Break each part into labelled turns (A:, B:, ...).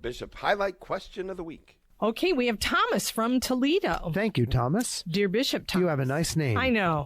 A: Bishop Highlight Question of the Week.
B: Okay, we have Thomas from Toledo.
C: Thank you, Thomas.
B: Dear Bishop Thomas.
C: You have a nice name.
B: I know.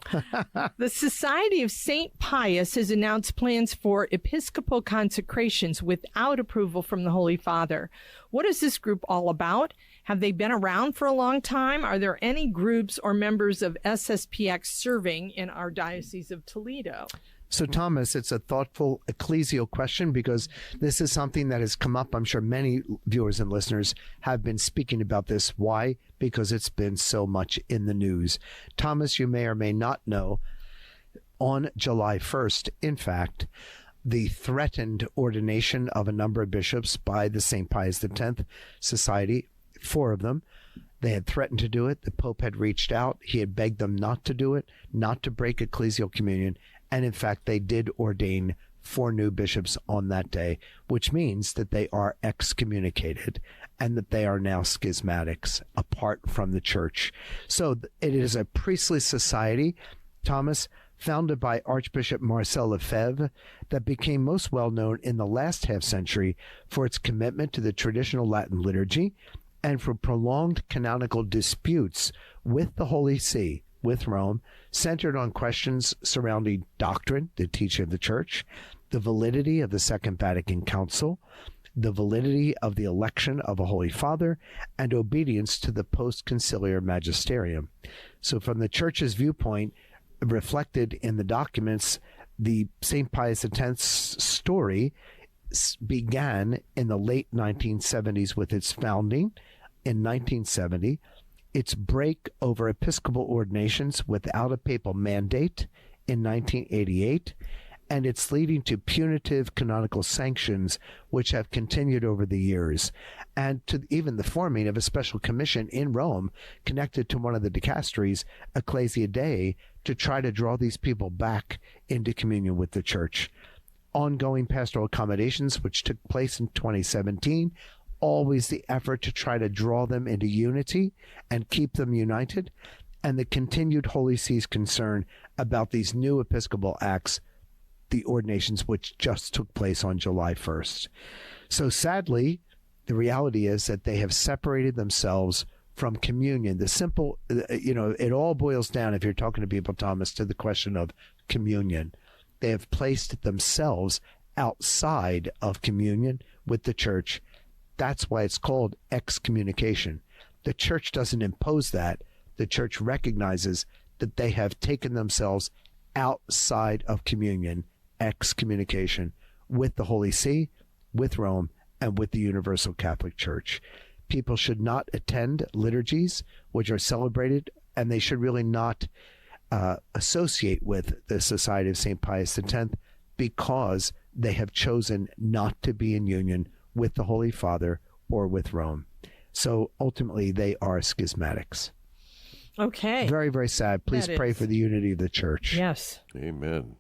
B: The Society of St. Pius has announced plans for Episcopal consecrations without approval from the Holy Father. What is this group all about? Have they been around for a long time? Are there any groups or members of SSPX serving in our Diocese of Toledo?
C: So, Thomas, it's a thoughtful ecclesial question because this is something that has come up. I'm sure many viewers and listeners have been speaking about this. Why? Because it's been so much in the news. Thomas, you may or may not know, on July 1st, in fact, the threatened ordination of a number of bishops by the St. Pius X Society, 4 of them. They had threatened to do it. The Pope had reached out. He had begged them not to do it, not to break ecclesial communion. And in fact, they did ordain 4 new bishops on that day, which means that they are excommunicated and that they are now schismatics apart from the church. So it is a priestly society, Thomas, founded by Archbishop Marcel Lefebvre, that became most well known in the last half century for its commitment to the traditional Latin liturgy and for prolonged canonical disputes with the Holy See, with Rome, centered on questions surrounding doctrine, the teaching of the Church, the validity of the Second Vatican Council, the validity of the election of a Holy Father, and obedience to the post-conciliar magisterium. So from the Church's viewpoint, reflected in the documents, the St. Pius X's story began in the late 1970s with its founding in 1970, its break over episcopal ordinations without a papal mandate in 1988, and its leading to punitive canonical sanctions, which have continued over the years, and to even the forming of a special commission in Rome connected to one of the dicasteries, Ecclesia Dei, to try to draw these people back into communion with the Church. Ongoing pastoral accommodations, which took place in 2017, always the effort to try to draw them into unity and keep them united, and the continued Holy See's concern about these new episcopal acts, the ordinations which just took place on July 1st. So sadly, the reality is that they have separated themselves from communion. The simple, it all boils down, if you're talking to people, Thomas, to the question of communion. They have placed themselves outside of communion with the Church. That's why it's called excommunication. The Church doesn't impose that. The Church recognizes that they have taken themselves outside of communion, excommunication, with the Holy See, with Rome, and with the Universal Catholic Church. People should not attend liturgies which are celebrated, and they should really not associate with the Society of St. Pius X because they have chosen not to be in union with the Holy Father or with Rome. So ultimately, they are schismatics.
B: Okay.
C: Very, very sad. Please pray for the unity of the Church.
B: Yes.
A: Amen.